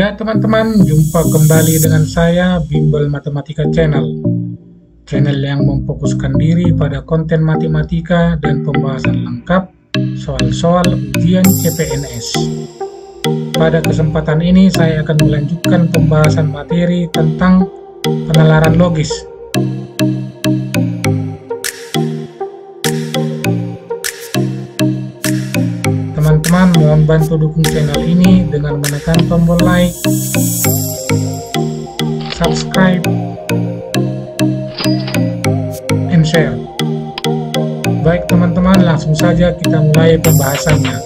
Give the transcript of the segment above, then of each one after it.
Ya teman-teman, jumpa kembali dengan saya Bimbel Matematika Channel. Channel yang memfokuskan diri pada konten matematika dan pembahasan lengkap soal-soal ujian CPNS. Pada kesempatan ini saya akan melanjutkan pembahasan materi tentang penalaran logis. Teman-teman mohon bantu dukung channel ini dengan menekan tombol like, subscribe, and share. Baik teman-teman, langsung saja kita mulai pembahasannya.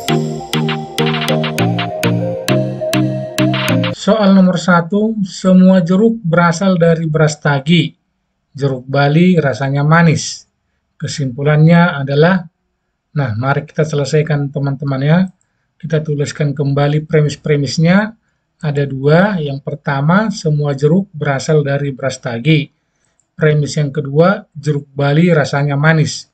Soal nomor 1, semua jeruk berasal dari beras tagi. Jeruk Bali rasanya manis. Kesimpulannya adalah, nah, mari kita selesaikan teman-teman ya. Kita tuliskan kembali premis-premisnya. Ada dua. Yang pertama, semua jeruk berasal dari beras tagi. Premis yang kedua, jeruk Bali rasanya manis.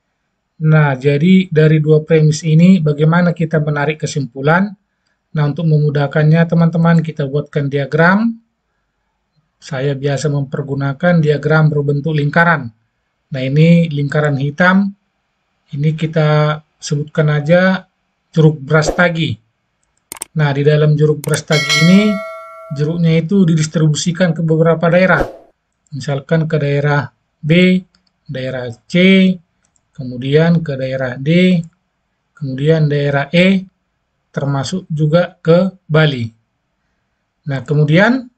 Nah, jadi dari dua premis ini bagaimana kita menarik kesimpulan? Nah, untuk memudahkannya teman-teman, kita buatkan diagram. Saya biasa mempergunakan diagram berbentuk lingkaran. Nah, ini lingkaran hitam. Ini kita sebutkan aja jeruk beras tagi. Nah, di dalam jeruk beras tagi ini, jeruknya itu didistribusikan ke beberapa daerah. Misalkan ke daerah B, daerah C, kemudian ke daerah D, kemudian daerah E, termasuk juga ke Bali. Nah, kemudian,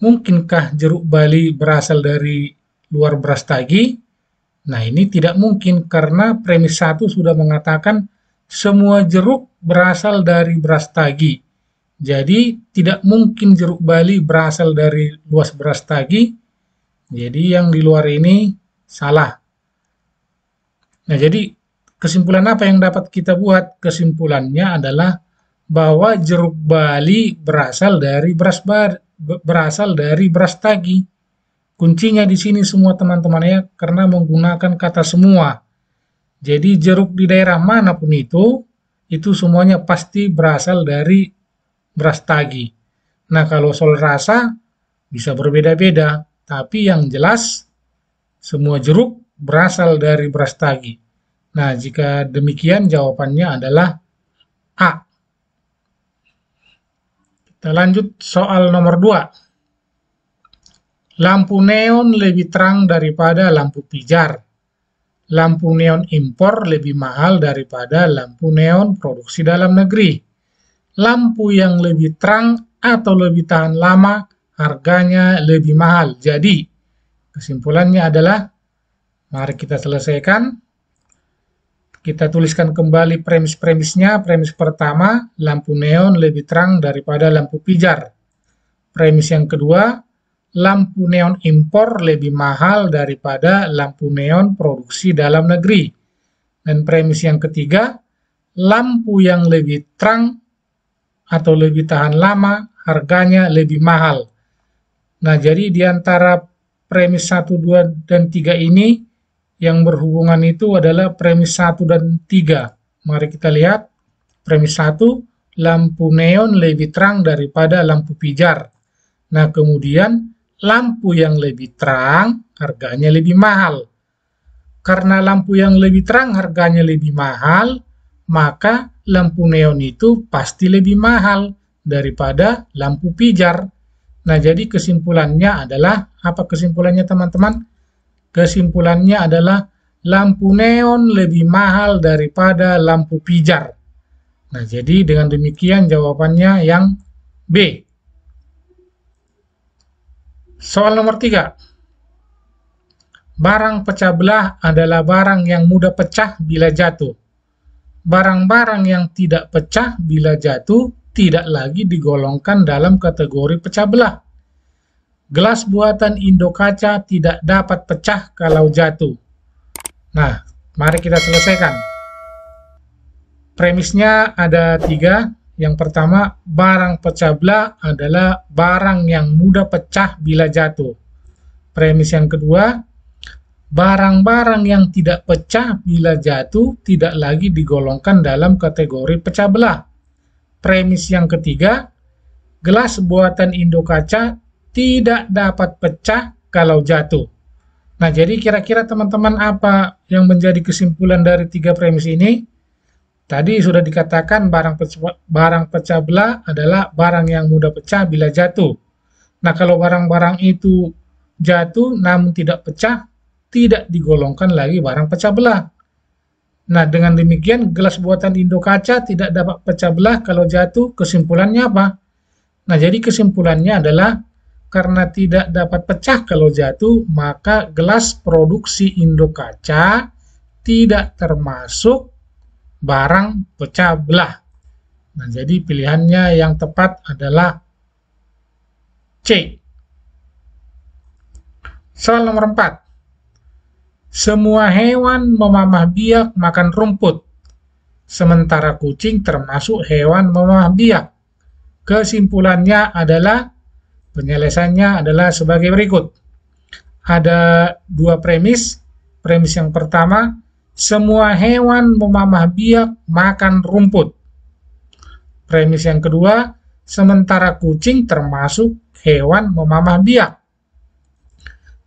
mungkinkah jeruk Bali berasal dari luar beras tagi? Nah, ini tidak mungkin karena premis 1 sudah mengatakan semua jeruk berasal dari beras tagi. Jadi, tidak mungkin jeruk Bali berasal dari luas beras tagi. Jadi, yang di luar ini salah. Nah, jadi kesimpulan apa yang dapat kita buat? Kesimpulannya adalah bahwa jeruk Bali berasal dari beras tagi. Kuncinya di sini semua teman-teman ya, karena menggunakan kata semua. Jadi jeruk di daerah manapun itu semuanya pasti berasal dari beras tagi. Nah, kalau soal rasa bisa berbeda-beda, tapi yang jelas semua jeruk berasal dari beras tagi. Nah, jika demikian jawabannya adalah A. Kita lanjut soal nomor 2. Lampu neon lebih terang daripada lampu pijar. Lampu neon impor lebih mahal daripada lampu neon produksi dalam negeri. Lampu yang lebih terang atau lebih tahan lama, harganya lebih mahal. Jadi, kesimpulannya adalah, mari kita selesaikan. Kita tuliskan kembali premis-premisnya. Premis pertama, lampu neon lebih terang daripada lampu pijar. Premis yang kedua, lampu neon impor lebih mahal daripada lampu neon produksi dalam negeri. Dan premis yang ketiga, lampu yang lebih terang atau lebih tahan lama, harganya lebih mahal. Nah, jadi di antara premis 1, 2, dan 3 ini, yang berhubungan itu adalah premis 1 dan 3. Mari kita lihat. Premis 1, lampu neon lebih terang daripada lampu pijar. Nah, kemudian lampu yang lebih terang harganya lebih mahal. Karena lampu yang lebih terang harganya lebih mahal, maka lampu neon itu pasti lebih mahal daripada lampu pijar. Nah, jadi kesimpulannya adalah, apa kesimpulannya teman-teman? Kesimpulannya adalah lampu neon lebih mahal daripada lampu pijar. Nah, jadi dengan demikian jawabannya yang B. Soal nomor 3. Barang pecah belah adalah barang yang mudah pecah bila jatuh. Barang-barang yang tidak pecah bila jatuh tidak lagi digolongkan dalam kategori pecah belah. Gelas buatan Indokaca tidak dapat pecah kalau jatuh. Nah, mari kita selesaikan. Premisnya ada 3. Yang pertama, barang pecah belah adalah barang yang mudah pecah bila jatuh. Premis yang kedua, barang-barang yang tidak pecah bila jatuh tidak lagi digolongkan dalam kategori pecah belah. Premis yang ketiga, gelas buatan Indo Kaca tidak dapat pecah kalau jatuh. Nah, jadi kira-kira teman-teman apa yang menjadi kesimpulan dari 3 premis ini? Tadi sudah dikatakan barang pecah belah adalah barang yang mudah pecah bila jatuh. Nah, kalau barang-barang itu jatuh namun tidak pecah, tidak digolongkan lagi barang pecah belah. Nah, dengan demikian gelas buatan Indo Kaca tidak dapat pecah belah kalau jatuh. Kesimpulannya apa? Nah, jadi kesimpulannya adalah karena tidak dapat pecah kalau jatuh, maka gelas produksi Indo Kaca tidak termasuk barang pecah belah. Nah, jadi pilihannya yang tepat adalah C. Soal nomor 4. Semua hewan memamah biak makan rumput, sementara kucing termasuk hewan memamah biak. Kesimpulannya adalah, penyelesaiannya adalah sebagai berikut. Ada 2 premis. Premis yang pertama, semua hewan memamah biak makan rumput. Premis yang kedua, sementara kucing termasuk hewan memamah biak.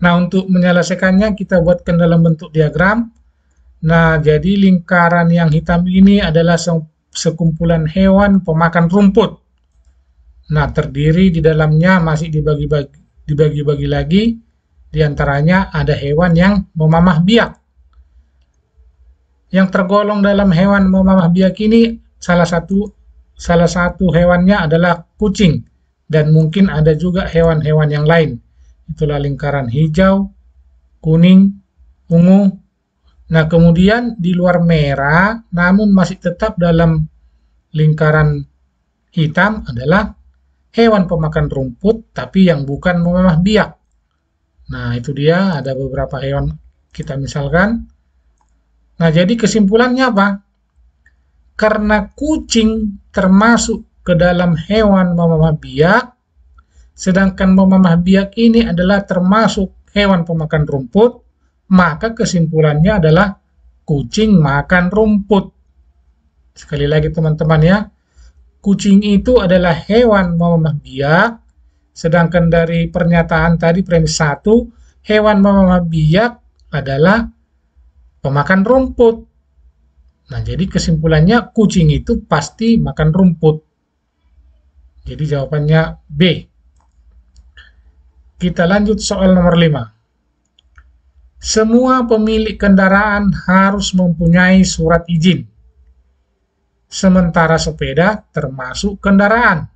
Nah, untuk menyelesaikannya kita buatkan dalam bentuk diagram. Nah, jadi lingkaran yang hitam ini adalah sekumpulan hewan pemakan rumput. Nah, terdiri di dalamnya masih dibagi-bagi lagi. Di antaranya ada hewan yang memamah biak. Yang tergolong dalam hewan memamah biak ini salah satu hewannya adalah kucing, dan mungkin ada juga hewan-hewan yang lain. Itulah lingkaran hijau, kuning, ungu. Nah, kemudian di luar merah, namun masih tetap dalam lingkaran hitam adalah hewan pemakan rumput, tapi yang bukan memamah biak. Nah, itu dia, ada beberapa hewan kita misalkan. Nah, jadi kesimpulannya apa? Karena kucing termasuk ke dalam hewan memamah biak, sedangkan memamah biak ini adalah termasuk hewan pemakan rumput, maka kesimpulannya adalah kucing makan rumput. Sekali lagi teman-teman ya, kucing itu adalah hewan memamah biak, sedangkan dari pernyataan tadi premis 1, hewan memamah biak adalah pemakan rumput. Nah, jadi kesimpulannya kucing itu pasti makan rumput. Jadi jawabannya B. Kita lanjut soal nomor 5. Semua pemilik kendaraan harus mempunyai surat izin, sementara sepeda termasuk kendaraan.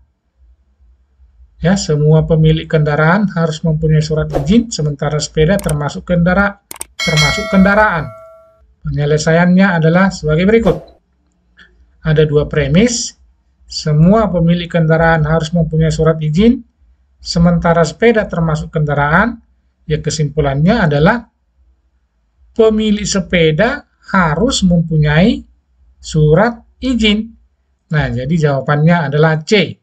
Ya, semua pemilik kendaraan harus mempunyai surat izin, sementara sepeda termasuk kendaraan. Penyelesaiannya adalah sebagai berikut. Ada 2 premis. Semua pemilik kendaraan harus mempunyai surat izin, sementara sepeda termasuk kendaraan. Ya, kesimpulannya adalah pemilik sepeda harus mempunyai surat izin. Nah, jadi jawabannya adalah C.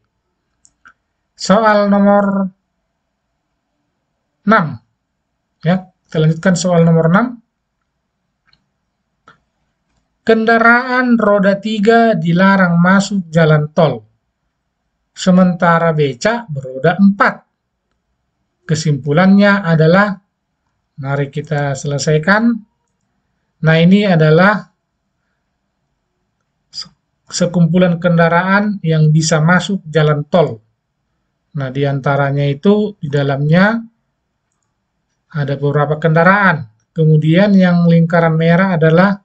Soal nomor 6. Ya, kita lanjutkan soal nomor 6. Kendaraan roda 3 dilarang masuk jalan tol, sementara becak beroda 4. Kesimpulannya adalah, mari kita selesaikan. Nah, ini adalah sekumpulan kendaraan yang bisa masuk jalan tol. Nah, diantaranya itu di dalamnya ada beberapa kendaraan. Kemudian yang lingkaran merah adalah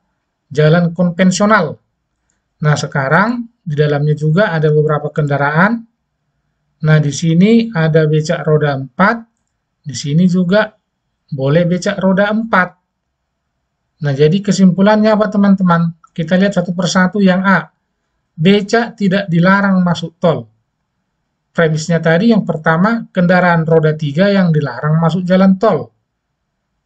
jalan konvensional. Nah, sekarang di dalamnya juga ada beberapa kendaraan. Nah, di sini ada becak roda 4. Di sini juga boleh becak roda 4. Nah, jadi kesimpulannya apa teman-teman? Kita lihat satu persatu. Yang A, becak tidak dilarang masuk tol. Premisnya tadi yang pertama, kendaraan roda 3 yang dilarang masuk jalan tol.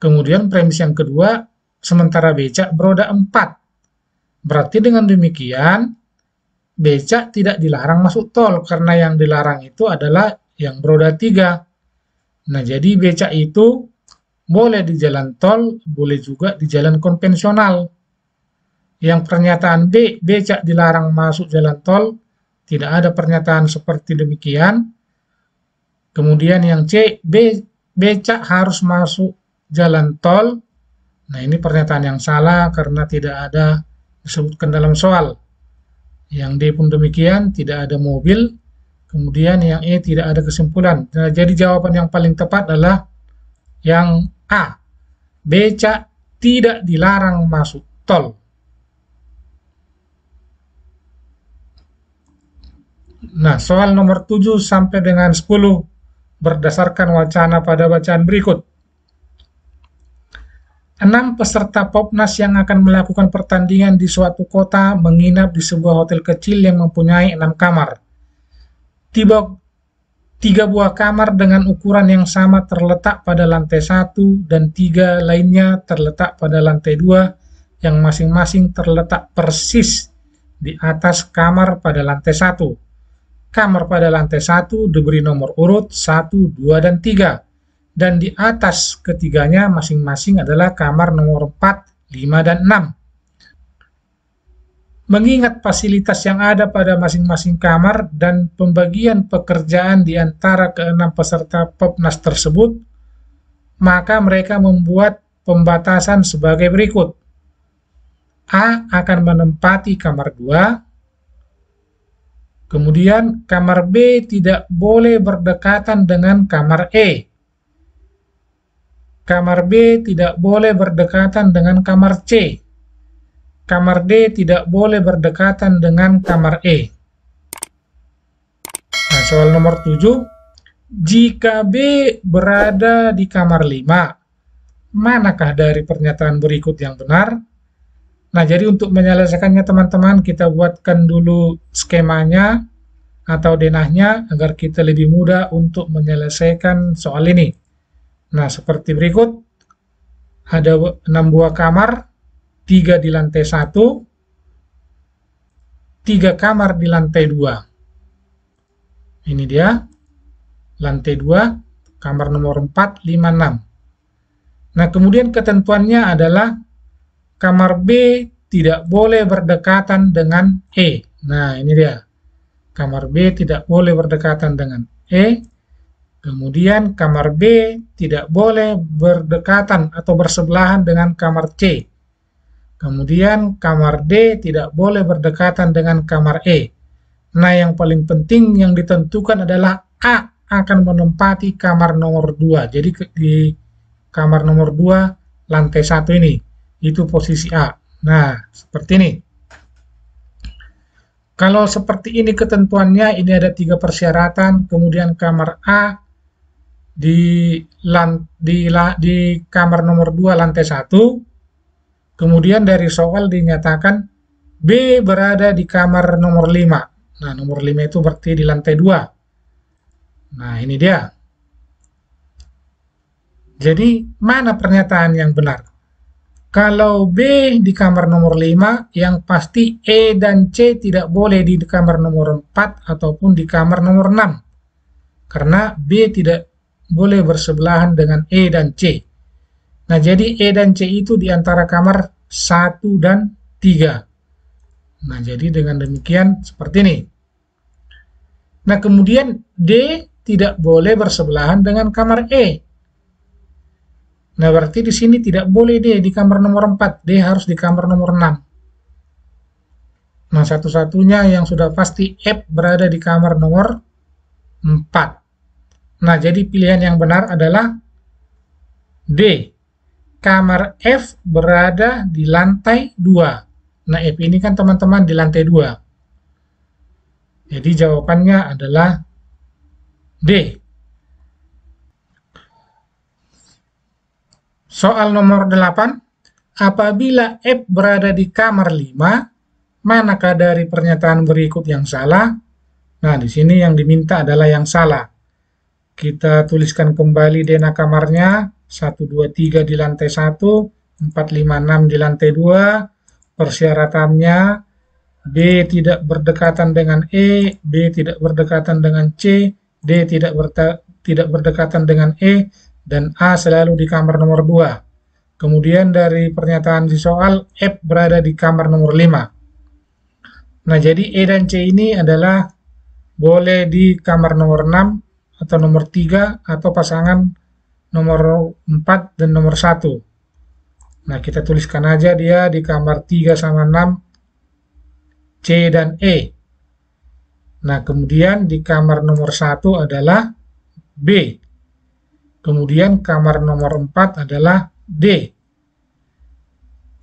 Kemudian premis yang kedua, sementara becak beroda 4. Berarti dengan demikian, becak tidak dilarang masuk tol, karena yang dilarang itu adalah yang beroda 3. Nah, jadi becak itu boleh di jalan tol, boleh juga di jalan konvensional. Yang pernyataan B, becak dilarang masuk jalan tol, tidak ada pernyataan seperti demikian. Kemudian yang C, becak harus masuk jalan tol. Nah, ini pernyataan yang salah karena tidak ada disebutkan dalam soal. Yang D pun demikian, tidak ada mobil. Kemudian yang E tidak ada kesimpulan. Nah, jadi jawaban yang paling tepat adalah yang A. Becak tidak dilarang masuk tol. Nah, soal nomor 7 sampai dengan 10 berdasarkan wacana pada bacaan berikut. 6 peserta Popnas yang akan melakukan pertandingan di suatu kota menginap di sebuah hotel kecil yang mempunyai 6 kamar. 3 buah kamar dengan ukuran yang sama terletak pada lantai 1 dan 3 lainnya terletak pada lantai 2 yang masing-masing terletak persis di atas kamar pada lantai 1. Kamar pada lantai 1 diberi nomor urut 1, 2, dan 3. Dan di atas ketiganya masing-masing adalah kamar nomor 4, 5, dan 6. Mengingat fasilitas yang ada pada masing-masing kamar dan pembagian pekerjaan di antara ke-6 peserta Popnas tersebut, maka mereka membuat pembatasan sebagai berikut. A akan menempati kamar 2, kemudian kamar B tidak boleh berdekatan dengan kamar E. Kamar B tidak boleh berdekatan dengan kamar C. Kamar D tidak boleh berdekatan dengan kamar E. Nah, soal nomor 7. Jika B berada di kamar 5, manakah dari pernyataan berikut yang benar? Nah, jadi untuk menyelesaikannya teman-teman, kita buatkan dulu skemanya atau denahnya agar kita lebih mudah untuk menyelesaikan soal ini. Nah, seperti berikut. Ada 6 buah kamar, 3 di lantai 1, 3 kamar di lantai 2. Ini dia, lantai 2, kamar nomor 4, 5, 6. Nah, kemudian ketentuannya adalah kamar B tidak boleh berdekatan dengan E. Nah, ini dia. Kamar B tidak boleh berdekatan dengan E. Kemudian kamar B tidak boleh berdekatan atau bersebelahan dengan kamar C. Kemudian kamar D tidak boleh berdekatan dengan kamar E. Nah, yang paling penting yang ditentukan adalah A akan menempati kamar nomor 2. Jadi di kamar nomor 2 lantai 1 ini, itu posisi A. Nah, seperti ini. Kalau seperti ini ketentuannya, ini ada 3 persyaratan, kemudian kamar A di kamar nomor 2 lantai 1, kemudian dari soal dinyatakan B berada di kamar nomor 5. Nah, nomor 5 itu berarti di lantai 2. Nah, ini dia. Jadi, mana pernyataan yang benar? Kalau B di kamar nomor 5, yang pasti E dan C tidak boleh di kamar nomor 4 ataupun di kamar nomor 6. Karena B tidak boleh bersebelahan dengan E dan C. Nah, jadi E dan C itu di antara kamar 1 dan 3. Nah, jadi dengan demikian seperti ini. Nah, kemudian D tidak boleh bersebelahan dengan kamar E. Nah, berarti di sini tidak boleh D di kamar nomor 4. D harus di kamar nomor 6. Nah, satu-satunya yang sudah pasti F berada di kamar nomor 4. Nah, jadi pilihan yang benar adalah D. Kamar F berada di lantai 2. Nah, F ini kan teman-teman di lantai 2. Jadi jawabannya adalah D. Soal nomor 8. Apabila F berada di kamar 5, manakah dari pernyataan berikut yang salah? Nah, di sini yang diminta adalah yang salah. Kita tuliskan kembali denah kamarnya, 1, 2, 3 di lantai 1, 4, 5, 6 di lantai 2. Persyaratannya, B tidak berdekatan dengan E, B tidak berdekatan dengan C, D tidak berdekatan dengan E, dan A selalu di kamar nomor 2. Kemudian dari pernyataan di soal, F berada di kamar nomor 5. Nah, jadi E dan C ini adalah boleh di kamar nomor 6 atau nomor 3 atau pasangan nomor 4 dan nomor 1. Nah, kita tuliskan aja dia di kamar 3 sama 6, C dan E. Nah, kemudian di kamar nomor 1 adalah B. Kemudian kamar nomor 4 adalah D.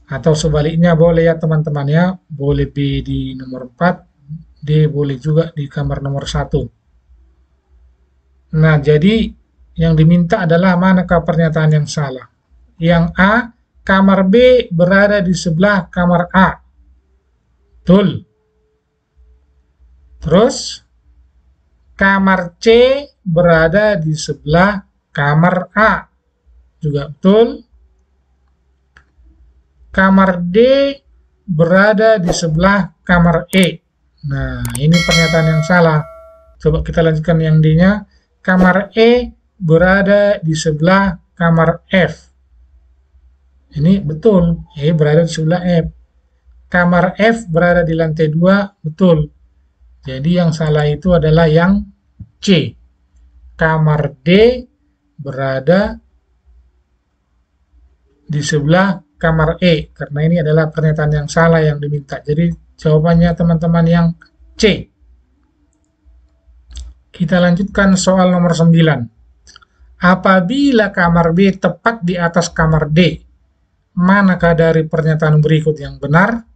Atau sebaliknya boleh ya teman-teman ya, boleh B di nomor 4, D boleh juga di kamar nomor 1. Nah, jadi yang diminta adalah manakah pernyataan yang salah. Yang A, kamar B berada di sebelah kamar A. Betul. Terus, kamar C berada di sebelah kamar A. Juga betul. Kamar D berada di sebelah kamar E. Nah, ini pernyataan yang salah. Coba kita lanjutkan yang D-nya. Kamar E berada di sebelah kamar F. Ini betul, E berada di sebelah F. Kamar F berada di lantai 2, betul. Jadi yang salah itu adalah yang C. Kamar D berada di sebelah kamar E, karena ini adalah pernyataan yang salah yang diminta. Jadi jawabannya teman-teman yang C. Kita lanjutkan soal nomor 9. Apabila kamar B tepat di atas kamar D, manakah dari pernyataan berikut yang benar?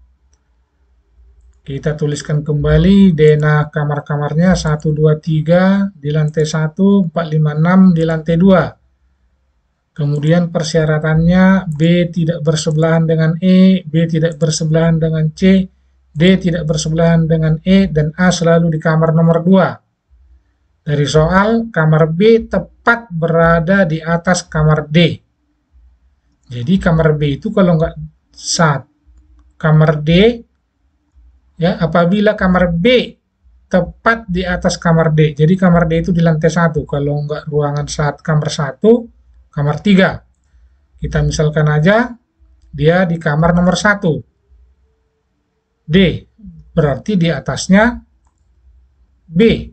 Kita tuliskan kembali DNA kamar-kamarnya 1, 2, 3 di lantai 1, 4, 5, 6 di lantai 2. Kemudian persyaratannya B tidak bersebelahan dengan E, B tidak bersebelahan dengan C, D tidak bersebelahan dengan E, dan A selalu di kamar nomor 2. Dari soal, kamar B tepat berada di atas kamar D. Jadi kamar B itu kalau nggak saat kamar D, ya apabila kamar B tepat di atas kamar D. Jadi kamar D itu di lantai 1. Kalau nggak ruangan saat kamar 1, kamar 3. Kita misalkan aja dia di kamar nomor 1. D, berarti di atasnya B.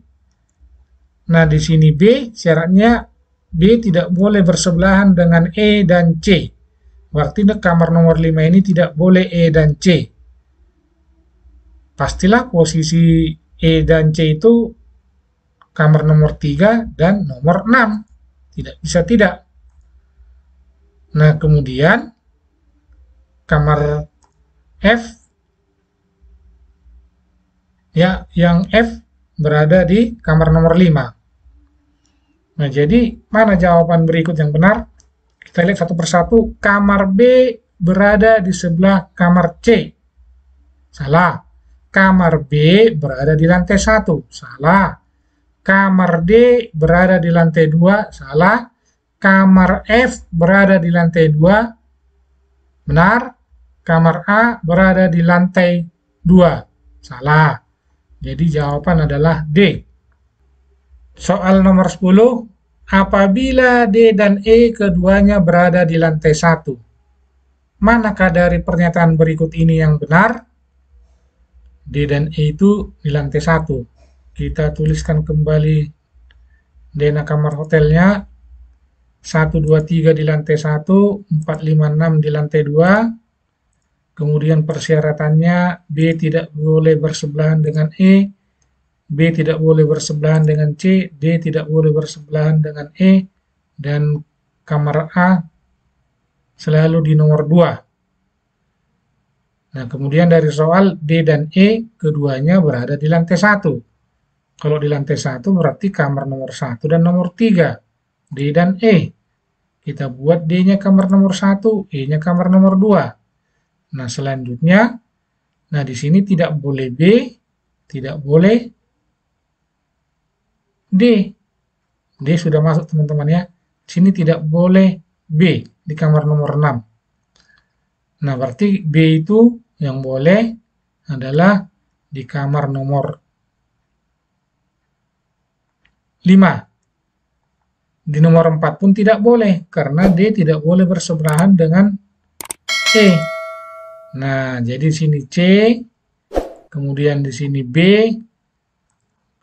Nah, di sini B, syaratnya B tidak boleh bersebelahan dengan E dan C. Berarti di kamar nomor 5 ini tidak boleh E dan C. Pastilah posisi E dan C itu kamar nomor 3 dan nomor 6. Tidak bisa tidak. Nah, kemudian kamar F, ya, yang F berada di kamar nomor 5. Nah, jadi mana jawaban berikut yang benar? Kita lihat satu persatu. Kamar B berada di sebelah kamar C. Salah. Kamar B berada di lantai 1. Salah. Kamar D berada di lantai 2. Salah. Kamar F berada di lantai 2. Benar. Kamar A berada di lantai 2. Salah. Jadi jawaban adalah D. Soal nomor 10. Apabila D dan E keduanya berada di lantai 1, manakah dari pernyataan berikut ini yang benar? D dan E itu di lantai 1. Kita tuliskan kembali DNA kamar hotelnya. 1, 2, 3 di lantai 1, 4, 5, 6 di lantai 2. Kemudian persyaratannya B tidak boleh bersebelahan dengan E, B tidak boleh bersebelahan dengan C, D tidak boleh bersebelahan dengan E, dan kamar A selalu di nomor 2. Nah, kemudian dari soal D dan E keduanya berada di lantai 1. Kalau di lantai 1 berarti kamar nomor 1 dan nomor 3, D dan E. Kita buat D-nya kamar nomor 1, E-nya kamar nomor 2. Nah, selanjutnya, nah di sini tidak boleh B, tidak boleh D. D sudah masuk teman-teman ya. Sini tidak boleh B di kamar nomor 6. Nah, berarti B itu yang boleh adalah di kamar nomor 5. Di nomor 4 pun tidak boleh, karena D tidak boleh bersebelahan dengan E. Nah, jadi di sini C, kemudian di sini B,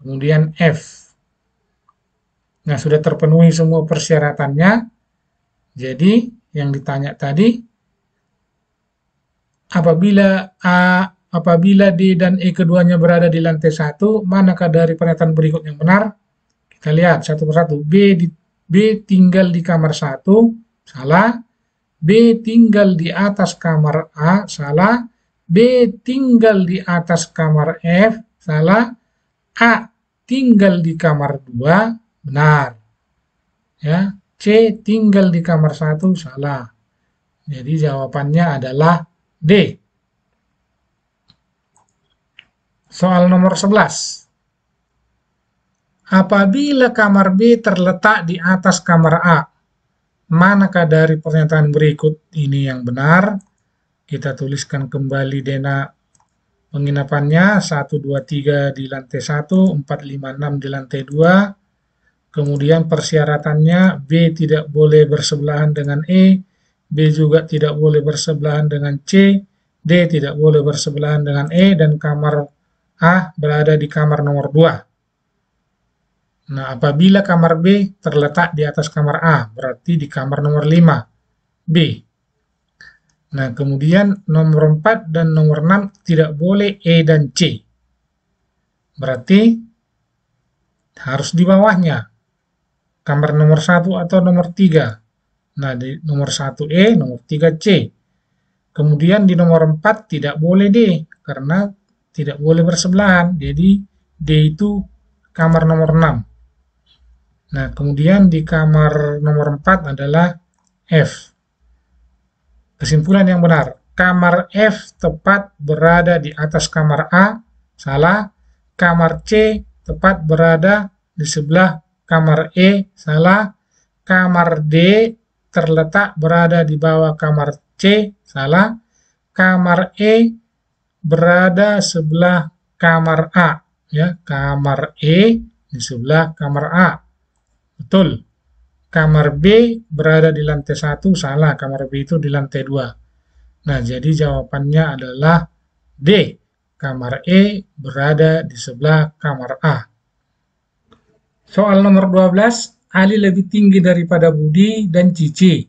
kemudian F. Nah, sudah terpenuhi semua persyaratannya. Jadi, yang ditanya tadi, apabila D dan E keduanya berada di lantai 1, manakah dari pernyataan berikut yang benar? Kita lihat satu persatu. B tinggal di kamar 1, salah. B tinggal di atas kamar A, salah. B tinggal di atas kamar F, salah. A tinggal di kamar 2, benar. Ya, C tinggal di kamar 1, salah. Jadi jawabannya adalah D. Soal nomor 11. Apabila kamar B terletak di atas kamar A, manakah dari pernyataan berikut ini yang benar? Kita tuliskan kembali dena penginapannya, 1, 2, 3 di lantai 1, 4, 5, 6 di lantai 2. Kemudian persyaratannya B tidak boleh bersebelahan dengan E, B juga tidak boleh bersebelahan dengan C, D tidak boleh bersebelahan dengan E, dan kamar A berada di kamar nomor 2. Nah, apabila kamar B terletak di atas kamar A, berarti di kamar nomor 5, B. Nah, kemudian nomor 4 dan nomor 6 tidak boleh E dan C. Berarti harus di bawahnya. Kamar nomor 1 atau nomor 3. Nah, di nomor 1 E, nomor 3 C. Kemudian di nomor 4 tidak boleh D, karena tidak boleh bersebelahan. Jadi, D itu kamar nomor 6. Nah, kemudian di kamar nomor 4 adalah F. Kesimpulan yang benar, kamar F tepat berada di atas kamar A, salah. Kamar C tepat berada di sebelah kamar E, salah. Kamar D terletak berada di bawah kamar C, salah. Kamar E berada sebelah kamar A, ya. Kamar E di sebelah kamar A. Betul. Kamar B berada di lantai 1, salah. Kamar B itu di lantai 2. Nah, jadi jawabannya adalah D. Kamar E berada di sebelah kamar A. Soal nomor 12. Ali lebih tinggi daripada Budi dan Cici.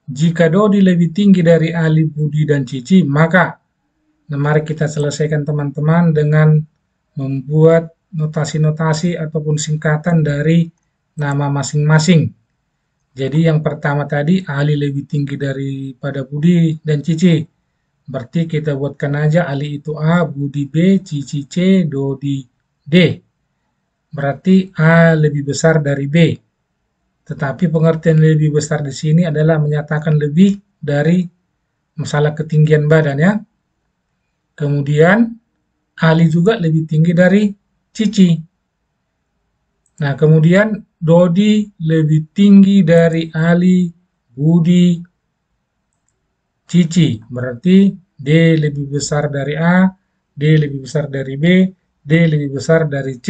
Jika Dodi lebih tinggi dari Ali, Budi, dan Cici, maka, nah, mari kita selesaikan teman-teman dengan membuat notasi-notasi ataupun singkatan dari nama masing-masing. Jadi yang pertama tadi, Ali lebih tinggi daripada Budi dan Cici. Berarti kita buatkan aja Ali itu A, Budi B, Cici C, Dodi D. Berarti A lebih besar dari B. Tetapi pengertian lebih besar di sini adalah menyatakan lebih dari masalah ketinggian badan, ya. Kemudian Ali juga lebih tinggi dari Cici. Nah, kemudian Dodi lebih tinggi dari Ali, Budi, Cici. Berarti D lebih besar dari A, D lebih besar dari B, D lebih besar dari C.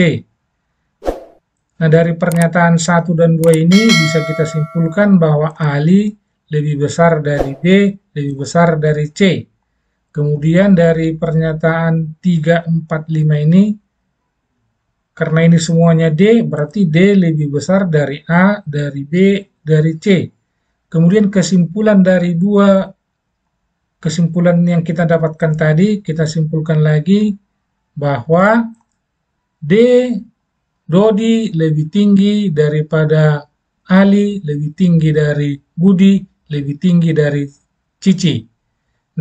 Nah, dari pernyataan 1 dan 2 ini bisa kita simpulkan bahwa Ali lebih besar dari B, lebih besar dari C. Kemudian dari pernyataan 3, 4, 5 ini, karena ini semuanya D, berarti D lebih besar dari A, dari B, dari C. Kemudian kesimpulan dari kesimpulan yang kita dapatkan tadi, kita simpulkan lagi bahwa Dodi lebih tinggi daripada Ali, lebih tinggi dari Budi, lebih tinggi dari Cici.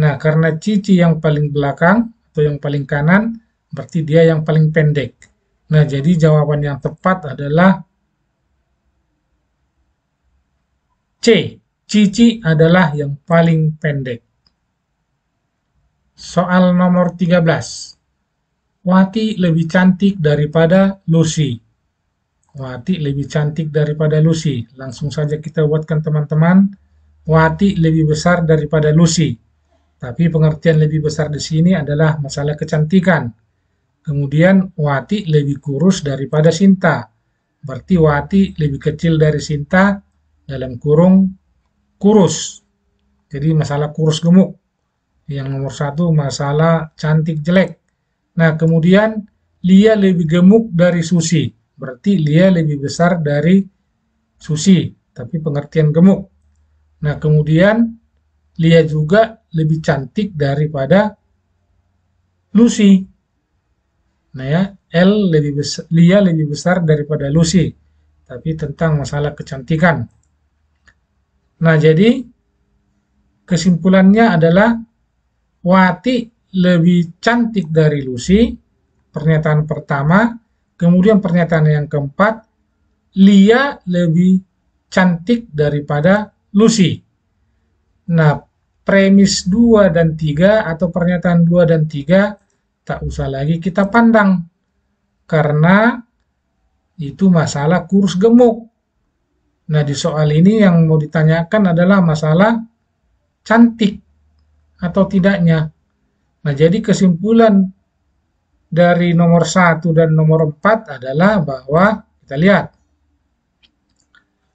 Nah, karena Cici yang paling belakang atau yang paling kanan, berarti dia yang paling pendek. Nah, jadi jawaban yang tepat adalah C. Cici adalah yang paling pendek. Soal nomor 13. Wati lebih cantik daripada Lucy. Wati lebih cantik daripada Lucy. Langsung saja kita buatkan teman-teman. Wati lebih besar daripada Lucy. Tapi pengertian lebih besar di sini adalah masalah kecantikan. Kemudian Wati lebih kurus daripada Sinta. Berarti Wati lebih kecil dari Sinta dalam kurung kurus. Jadi masalah kurus gemuk. Yang nomor 1 masalah cantik jelek. Nah, kemudian Lia lebih gemuk dari Susi. Berarti Lia lebih besar dari Susi, tapi pengertian gemuk. Nah, kemudian Lia juga lebih cantik daripada Lucy. Nah ya, Lia lebih besar daripada Lucy. Tapi tentang masalah kecantikan. Nah, jadi kesimpulannya adalah Wati lebih cantik dari Lucy, pernyataan pertama. Kemudian pernyataan yang keempat, Lia lebih cantik daripada Lucy. Nah, premis 2 dan 3 atau pernyataan 2 dan 3 tak usah lagi kita pandang, karena itu masalah kurus gemuk. Nah, di soal ini yang mau ditanyakan adalah masalah cantik atau tidaknya. Nah, jadi kesimpulan dari nomor 1 dan nomor 4 adalah bahwa, kita lihat,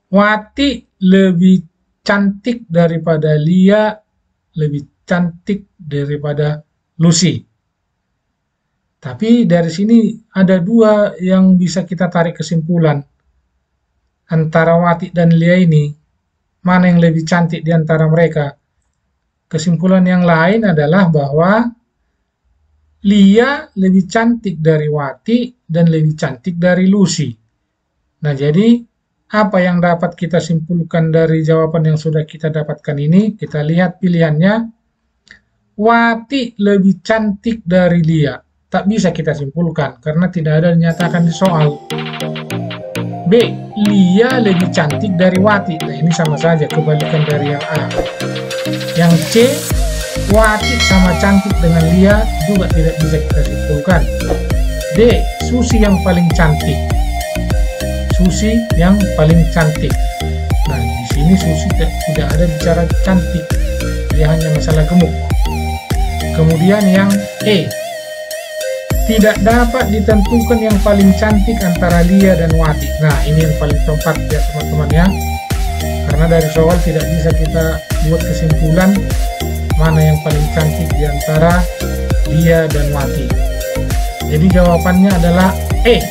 Wati lebih cantik daripada Lia, lebih cantik daripada Lucy. Tapi dari sini ada dua yang bisa kita tarik kesimpulan. Antara Wati dan Lia ini, mana yang lebih cantik di antara mereka? Kesimpulan yang lain adalah bahwa Lia lebih cantik dari Wati dan lebih cantik dari Lucy. Nah, jadi apa yang dapat kita simpulkan dari jawaban yang sudah kita dapatkan ini? Kita lihat pilihannya. Wati lebih cantik dari Lia. Tak bisa kita simpulkan karena tidak ada dinyatakan di soal. B. Lia lebih cantik dari Wati. Nah, ini sama saja kebalikan dari yang A. Yang C. Wati sama cantik dengan Lia juga tidak bisa kita simpulkan. D. Susi yang paling cantik. Susi yang paling cantik. Nah, di sini Susi tidak ada bicara cantik, dia hanya masalah gemuk. Kemudian yang E, tidak dapat ditentukan yang paling cantik antara Lia dan Wati. Nah, ini yang paling tepat ya teman-teman ya, karena dari soal tidak bisa kita buat kesimpulan mana yang paling cantik di antara Lia dan Wati. Jadi jawabannya adalah E.